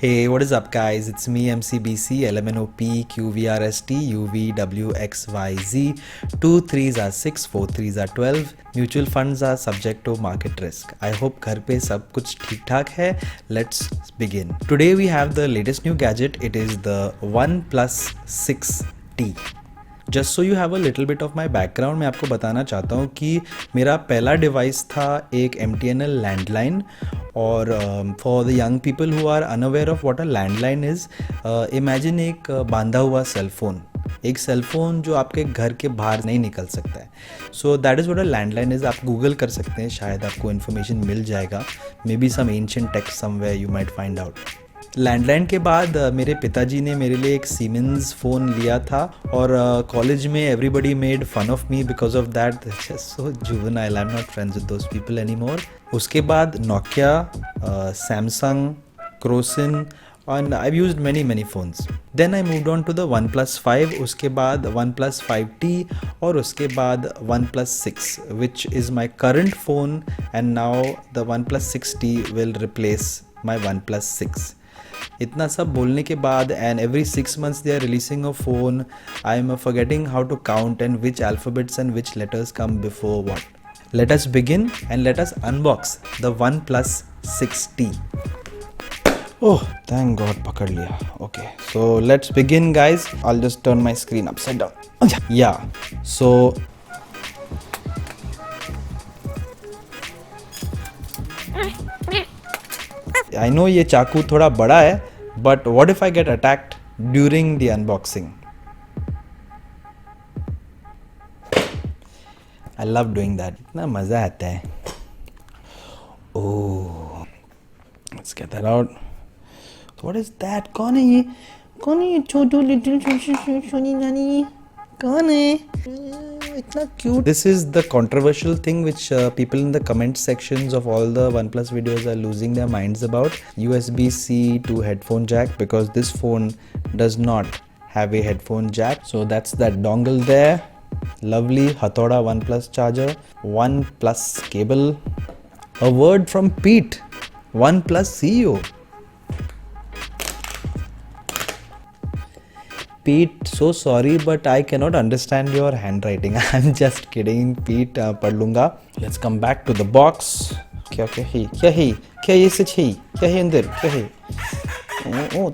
Hey, what is up, guys? It's me, MCBC, LMNOP, QVRST, UVWXYZ. 2 3s are 6, 4 3s are 12. Mutual funds are subject to market risk. I hope घर पे सब कुछ ठीक ठाक है. Let's begin. Today we have the latest new gadget. It is the OnePlus 6T. Just so you have a little bit of my background, मैं आपको बताना चाहता हूँ कि मेरा पहला डिवाइस था एक MTNL लैंडलाइन. और for the young people who are unaware of what a landline is, imagine एक बांधा हुआ सेलफोन, एक सेलफोन जो आपके घर के बाहर नहीं निकल सकता है. So that is what a landline is. आप गूगल कर सकते हैं, शायद आपको इन्फॉर्मेशन मिल जाएगा. Maybe some ancient text somewhere you might find out. Landline के बाद मेरे पिताजी ने मेरे लिए एक सीमेंस फ़ोन लिया था और कॉलेज में everybody made fun of me because of that. Just so juvenile, I am not friends with those people any more. उसके बाद Nokia, Samsung, Crocin, and I've used many phones. Then I moved on to the OnePlus 5, उसके बाद OnePlus 5T और उसके बाद OnePlus 6, which is my current phone, and now the OnePlus 6T will replace my OnePlus 6. इतना सब बोलने के बाद, and every 6 months they are releasing a phone, I am forgetting how to count and which alphabets and which letters come before what. Let us begin and let us unbox the OnePlus 6T. Oh, thank God, pakad liya. Okay, so let's begin, guys. I'll just turn my screen upside down. Yeah, so I know ये चाकू थोड़ा बड़ा है, but what if I get attacked during the unboxing? I love doing that. इतना मज़ा आता है. Oh, let's get that out. What is that? कौन है ये? कौन है ये छोटू लिटिल छोटी नानी? कौन है? इतना cute. This is the controversial thing which people in the comment sections of all the OnePlus videos are losing their minds about. USB-C to headphone jack, because this phone does not have a headphone jack. So that's that dongle there. Lovely Hathoda OnePlus charger. OnePlus cable. A word from Pete, OnePlus CEO. Pete, so sorry, but I cannot understand your handwriting. I'm just kidding, Pete. पढ़ लूँगा. Let's come back to the box. क्या ये सच है? क्या है अंदर? क्या है? Oh.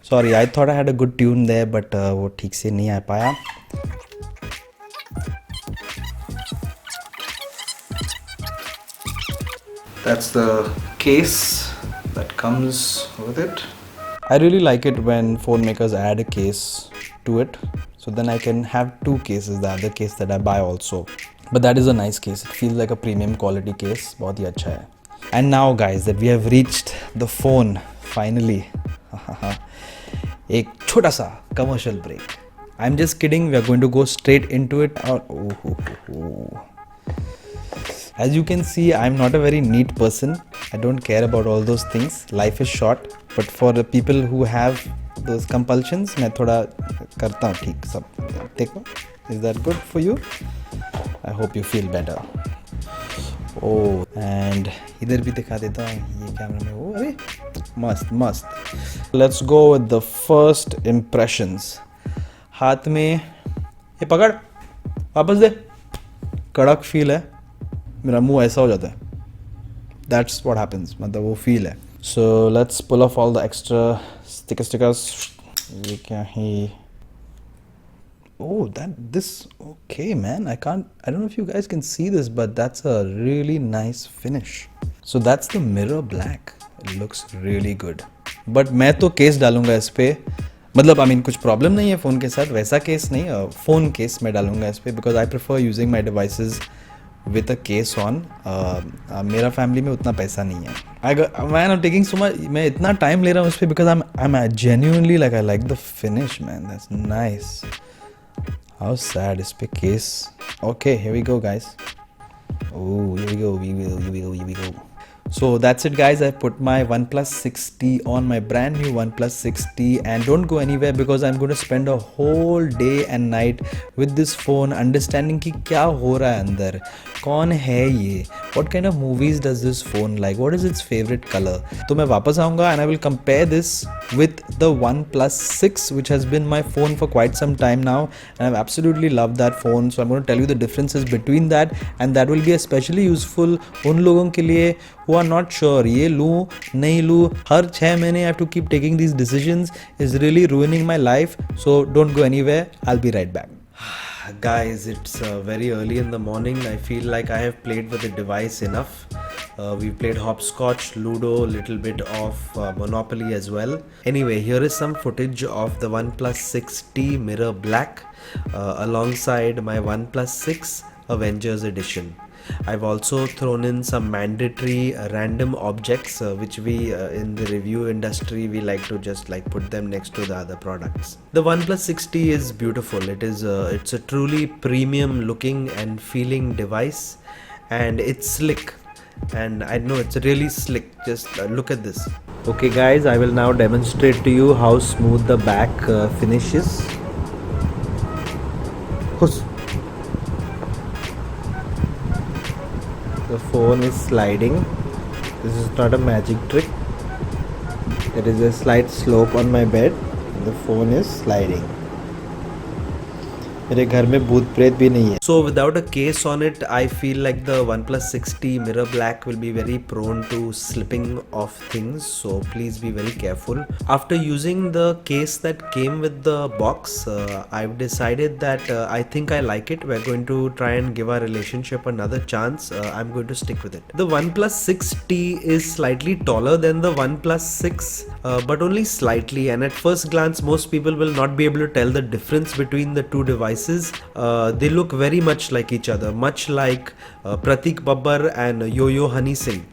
Sorry, I thought I had a good tune there, but वो ठीक से नहीं आ पाया. That's the case that comes with it. I really like it when phone makers add a case to it, so then I can have two cases, the other case that I buy also. But that is a nice case. It feels like a premium quality case. बहुत ही अच्छा है. And now, guys, that we have reached the phone finally. एक छोटा सा commercial break. I'm just kidding. We are going to go straight into it. As you can see, I'm not a very neat person. I don't care about all those things. Life is short. But for the people who have those compulsions, मैं थोड़ा करता हूँ ठीक सब. देखो, is that good for you? I hope you feel better. Oh, and इधर भी दिखा देता हूँ ये कैमरा में. Oh, अरे मस्त. Let's go with the first impressions. हाथ में ये पकड़, वापस दे. कड़क फील है. मेरा मुंह ऐसा हो जाता है. That's what happens. मतलब वो फील है. So let's pull off all the extra stickers. ये क्या है? Oh, this okay, man. I don't know if you guys can see this, but that's a really nice finish. So that's the mirror black. It looks really good. But मैं तो case डालूंगा इस पे. मतलब I mean कुछ problem नहीं है phone के साथ, वैसा केस नहीं, फ़ोन केस मैं डालूंगा इस पे, because I prefer using my devices with a case on. मेरा फैमिली में उतना पैसा नहीं है. Man, I'm taking so much. मैं इतना टाइम ले रहा हूँ उस पर because I'm genuinely like I like the finish, man. That's nice. How sad इस पे case. Okay, here we go, guys. Oh, here we go. So that's it guys, I put my OnePlus 6T on my brand new OnePlus 6T, and don't go anywhere because I'm going to spend a whole day and night with this phone understanding कि क्या हो रहा है अंदर, कौन है ये, what kind of movies does this phone like, what is its favorite color. तो मैं वापस आऊँगा and I will compare this with the OnePlus 6 which has been my phone for quite some time now, and I've absolutely loved that phone. So I'm going to tell you the differences between that, and that will be especially useful उन लोगों के लिए who are not sure ये लूँ नहीं लूँ, हर 6 महीने I have to keep taking these decisions is really ruining my life. So don't go anywhere, I'll be right back. Guys, it's very early in the morning. I feel like I have played with the device enough. We played hopscotch, ludo, little bit of Monopoly as well. Anyway, here is some footage of the OnePlus 6T Mirror Black alongside my OnePlus 6 Avengers Edition. I've also thrown in some mandatory random objects which we in the review industry we like to just like put them next to the other products. The OnePlus 6T is beautiful. It's a truly premium looking and feeling device, and it's slick, and I know it's really slick. Just look at this. Okay guys, I will now demonstrate to you how smooth the back finish is. The phone is sliding. This is not a magic trick. There is a slight slope on my bed. The phone is sliding. मेरे घर में भूत प्रेत भी नहीं है. So without a case on it, I feel like the OnePlus 6T Mirror Black will be very prone to slipping off things. So please be very careful. After using the case that came with the box, I've decided that I think I like it. We're going to try and give our relationship another chance. I'm going to stick with it. The OnePlus 6T is slightly taller than the OnePlus 6, but only slightly. And at first glance, most people will not be able to tell the difference between the two devices. They look very much like each other, much like Pratik Babbar and Yo-Yo Honey Singh,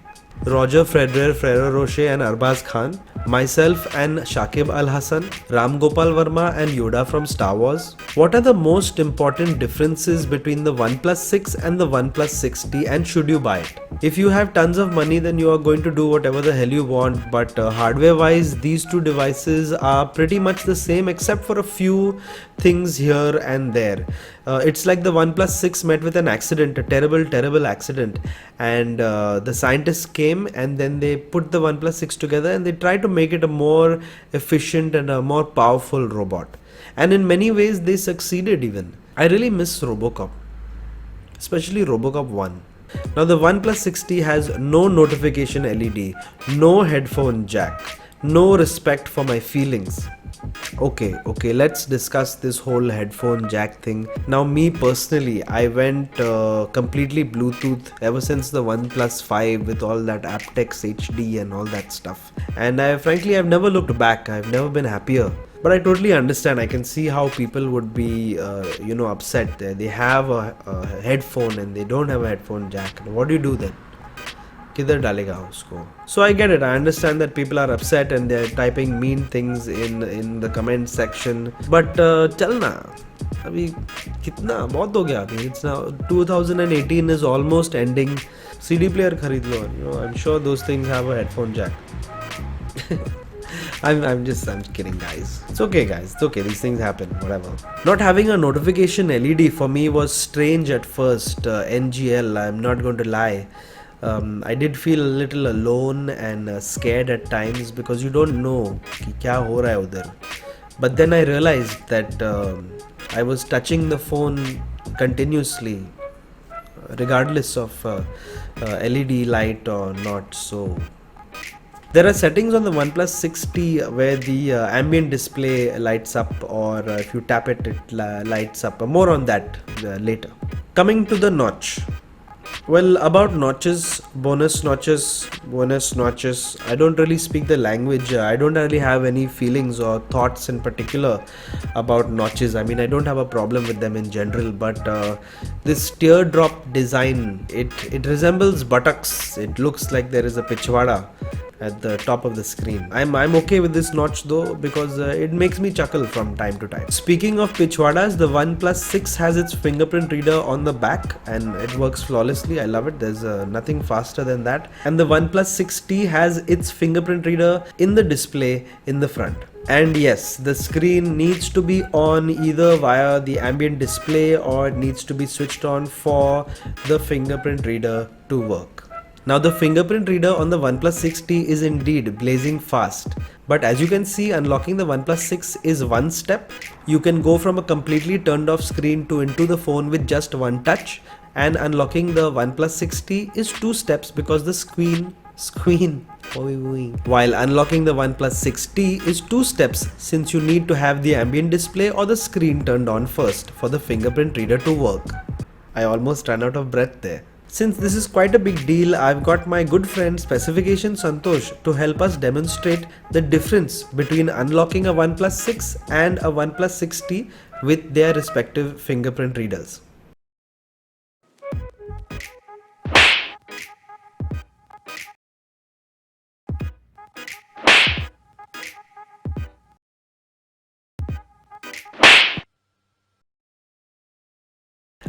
Roger Federer, Ferrero Rocher and Arbaz Khan, myself and Shakib Al Hassan, Ram Gopal Verma and Yoda from Star Wars. What are the most important differences between the OnePlus 6 and the OnePlus 6T, and should you buy it? If you have tons of money, then you are going to do whatever the hell you want, but hardware wise these two devices are pretty much the same except for a few things here and there. It's like the OnePlus 6 met with an accident, a terrible accident, and the scientists came and then they put the OnePlus 6 together and they tried to make it a more efficient and a more powerful robot, and in many ways they succeeded even. I really miss Robocop, especially Robocop 1. Now the OnePlus 6T has no notification LED, no headphone jack, no respect for my feelings. Okay, let's discuss this whole headphone jack thing. Now me personally, I went completely Bluetooth ever since the OnePlus 5 with all that aptX HD and all that stuff, and frankly I've never looked back. I've never been happier. But I totally understand. I can see how people would be upset. They have a headphone and they don't have a headphone jack. What do you do then? किधर डालेगा उसको? So I get it. I understand that people are upset and they're typing mean things in the comment section. But चलना अभी कितना बहुत हो गया अभी. It's now 2018 is almost ending. CD player खरीद लो. I'm sure those things have a headphone jack. I'm kidding guys. It's okay guys, it's okay, these things happen, whatever. Not having a notification LED for me was strange at first. NGL, I'm not going to lie. I did feel a little alone and scared at times because you don't know कि क्या हो रहा है उधर. But then I realized that I was touching the phone continuously regardless of LED light or not. So there are settings on the OnePlus 6T where the ambient display lights up, or if you tap it, it lights up. More on that later. Coming to the notch. Well, about notches, bonus notches, I don't really speak the language. I don't really have any feelings or thoughts in particular about notches. I mean, I don't have a problem with them in general, but this teardrop design, it resembles buttocks. It looks like there is a pichwada, at the top of the screen. I'm okay with this notch though, because it makes me chuckle from time to time. Speaking of pichwadas, the OnePlus 6 has its fingerprint reader on the back and it works flawlessly. I love it. There's nothing faster than that. And the OnePlus 6T has its fingerprint reader in the display in the front. And yes, the screen needs to be on either via the ambient display or it needs to be switched on for the fingerprint reader to work. Now the fingerprint reader on the OnePlus 6T is indeed blazing fast. But as you can see, unlocking the OnePlus 6 is one step. You can go from a completely turned off screen to into the phone with just one touch. And unlocking the OnePlus 6T is two steps because the screen while unlocking the OnePlus 6T is two steps, since you need to have the ambient display or the screen turned on first for the fingerprint reader to work. I almost ran out of breath there. Since this is quite a big deal, I've got my good friend Specification Santosh to help us demonstrate the difference between unlocking a OnePlus 6 and a OnePlus 6T with their respective fingerprint readers.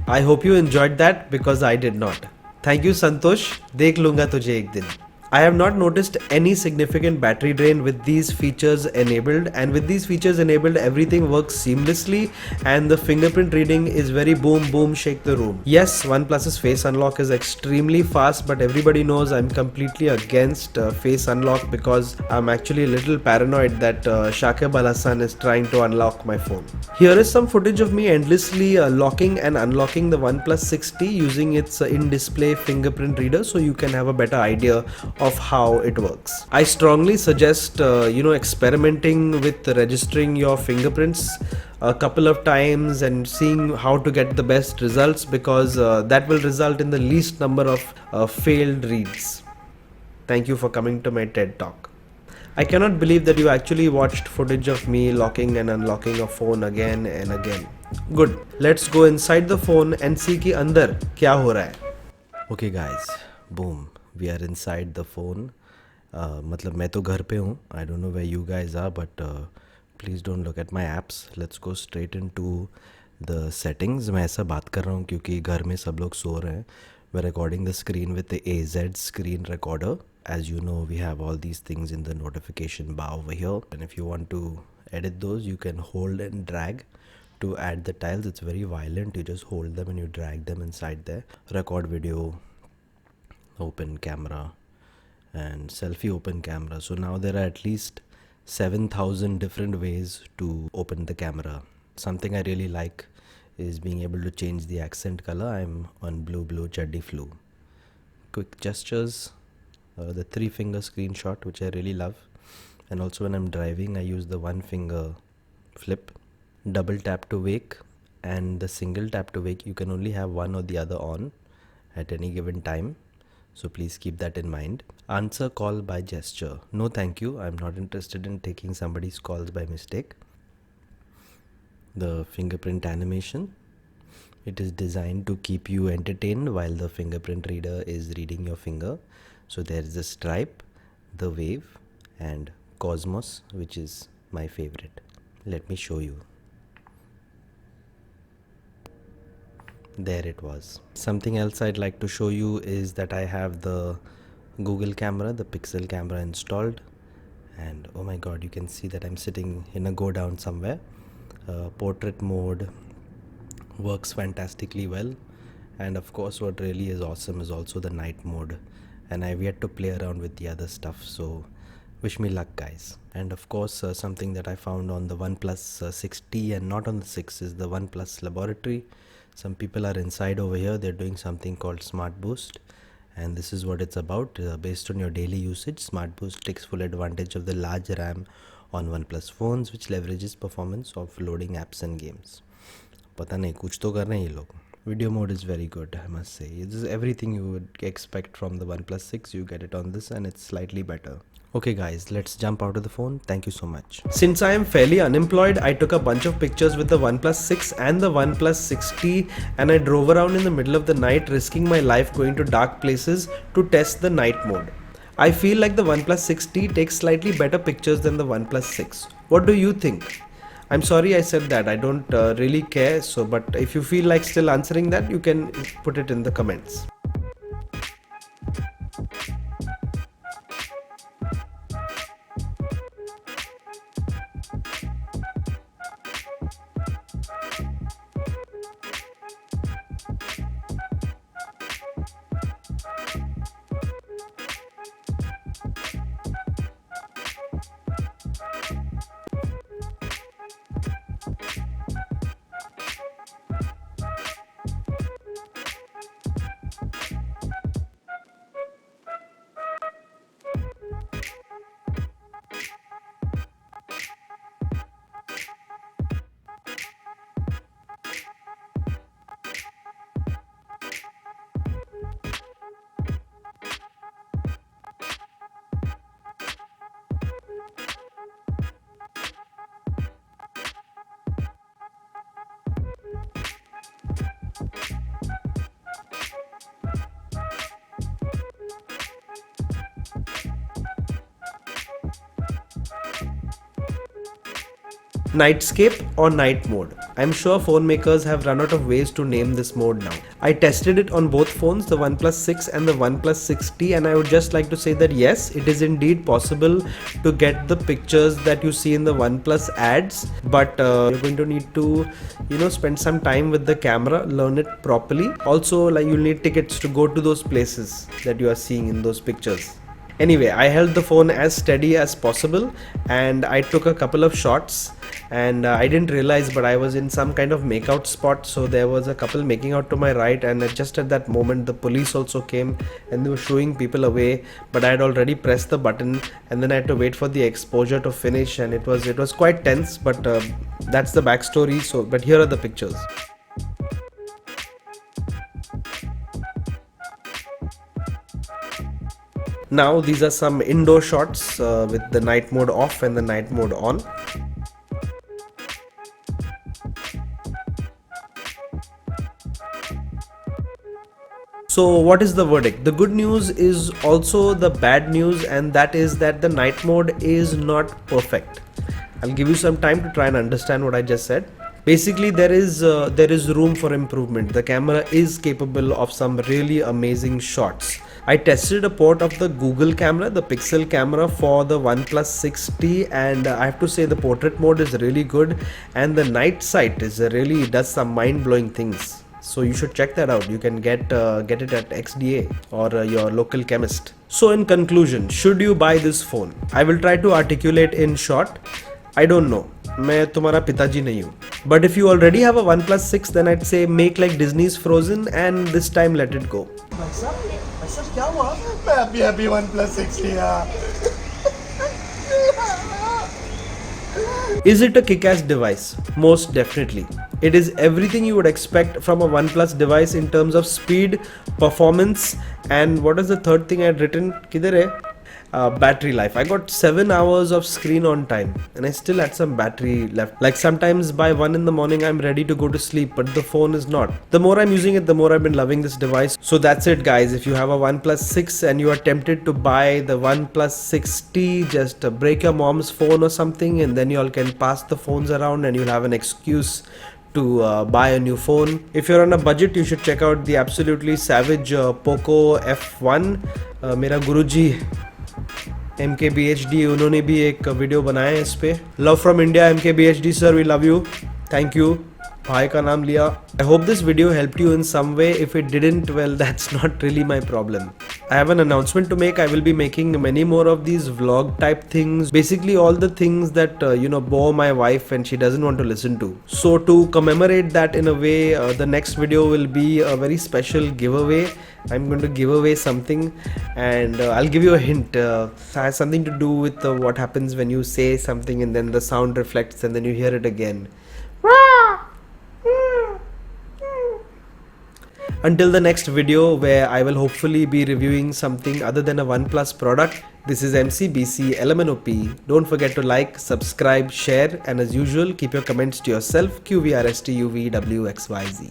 I hope you enjoyed that because I did not. Thank you Santosh, dekh lunga tujhe ek din. I have not noticed any significant battery drain with these features enabled, and with these features enabled everything works seamlessly and the fingerprint reading is very boom shake the room. Yes, OnePlus's face unlock is extremely fast, but everybody knows I'm completely against face unlock because I'm actually a little paranoid that Shakib Al Hassan is trying to unlock my phone. Here is some footage of me endlessly locking and unlocking the OnePlus 6T using its in-display fingerprint reader, so you can have a better idea of how it works. I strongly suggest experimenting with registering your fingerprints a couple of times and seeing how to get the best results, because that will result in the least number of failed reads. Thank you for coming to my TED Talk. I cannot believe that you actually watched footage of me locking and unlocking a phone again and again. Good. Let's go inside the phone and see कि अंदर क्या हो रहा है. Okay guys, boom. We are inside the phone. मतलब मैं तो घर पे हूँ. I don't know where you guys are, but please don't look at my apps. Let's go straight into the settings. मैं ऐसा बात कर रहा हूँ क्योंकि घर में सब लोग सो रहे हैं. We're recording the screen with the AZ screen recorder. As you know, we have all these things in the notification bar over here. And if you want to edit those, you can hold and drag to add the tiles. It's very violent. You just hold them and you drag them inside there. Record video, open camera, and selfie open camera. So now there are at least 7,000 different ways to open the camera. Something I really like is being able to change the accent color. I'm on blue chaddi flu. Quick gestures, the 3-finger screenshot, which I really love. And also when I'm driving, I use the 1-finger flip. Double tap to wake, and the single tap to wake, you can only have one or the other on at any given time. So please keep that in mind. Answer call by gesture. No thank you. I'm not interested in taking somebody's calls by mistake. The fingerprint animation. It is designed to keep you entertained while the fingerprint reader is reading your finger. So there is a stripe, the wave, and Cosmos, which is my favorite. Let me show you. There it was. Something else I'd like to show you is that I have the Google camera, the Pixel camera installed, and oh my god, you can see that I'm sitting in a go down somewhere. Portrait mode works fantastically well, and of course what really is awesome is also the night mode, and I've yet to play around with the other stuff, so wish me luck guys. And of course something that I found on the OnePlus 6T and not on the 6 is the OnePlus laboratory. Some people are inside over here. They're doing something called Smart Boost, and this is what it's about. Based on your daily usage, Smart Boost takes full advantage of the large RAM on OnePlus phones, which leverages performance of loading apps and games. पता नहीं कुछ तो कर रहे हैं ये लोग. Video mode is very good, I must say. This is everything you would expect from the OnePlus 6. You get it on this, and it's slightly better. Okay guys, let's jump out of the phone. Thank you so much. Since I am fairly unemployed, I took a bunch of pictures with the OnePlus 6 and the OnePlus 6T, and I drove around in the middle of the night, risking my life going to dark places to test the night mode. I feel like the OnePlus 6T takes slightly better pictures than the OnePlus 6. What do you think? I'm sorry I said that. I don't really care. But if you feel like still answering that, you can put it in the comments. Nightscape or night mode. I'm sure phone makers have run out of ways to name this mode now. I tested it on both phones, the OnePlus 6 and the OnePlus 6T, and I would just like to say that yes, it is indeed possible to get the pictures that you see in the OnePlus ads, but you're going to need to, spend some time with the camera, learn it properly. Also, like, you'll need tickets to go to those places that you are seeing in those pictures. Anyway, I held the phone as steady as possible and I took a couple of shots, and I didn't realize, but I was in some kind of makeout spot, so there was a couple making out to my right, and just at that moment the police also came and they were shooing people away, but I had already pressed the button and then I had to wait for the exposure to finish, and it was quite tense, but that's the backstory. But here are the pictures. Now these are some indoor shots with the night mode off and the night mode on. So what is the verdict? The good news is also the bad news, and that is that the night mode is not perfect. I'll give you some time to try and understand what I just said. Basically, there is room for improvement. The camera is capable of some really amazing shots. I tested a port of the Google camera, the Pixel camera, for the OnePlus 6T, and I have to say the portrait mode is really good, and the night sight does some mind-blowing things. So you should check that out. You can get it at XDA or your local chemist. So in conclusion, should you buy this phone? I will try to articulate in short. I don't know. मैं तुम्हारा पिताजी नहीं हूँ. But if you already have a OnePlus 6, then I'd say make like Disney's Frozen and this time let it go. भाई साहब क्या हुआ? मैं अभी OnePlus 6 लिया. Is it a kick-ass device? Most definitely. It is everything you would expect from a OnePlus device in terms of speed, performance, and what is the third thing I had written? Kidhar hai? Battery life. I got 7 hours of screen on time and I still had some battery left. Like sometimes by 1 in the morning I'm ready to go to sleep, but the phone is not. The more I'm using it, the more I've been loving this device. So that's it guys. If you have a OnePlus 6 and you are tempted to buy the OnePlus 6T, just break your mom's phone or something and then you all can pass the phones around and you'll have an excuse to buy a new phone. If you're on a budget, you should check out the absolutely savage Poco F1. मेरा गुरुजी MKBHD, उन्होंने भी एक video बनाया है इस पे. Love from India MKBHD sir, we love you. Thank you. भाई का नाम लिया. I hope this video helped you in some way. If it didn't, well, that's not really my problem. I have an announcement to make. I will be making many more of these vlog type things. Basically all the things that bore my wife and she doesn't want to listen to. So to commemorate that in a way, the next video will be a very special giveaway. I'm going to give away something and I'll give you a hint. It has something to do with what happens when you say something and then the sound reflects and then you hear it again. Until the next video where I will hopefully be reviewing something other than a OnePlus product, this is MCBC LMNOP. Don't forget to like, subscribe, share, and as usual, keep your comments to yourself. QVRSTUVWXYZ.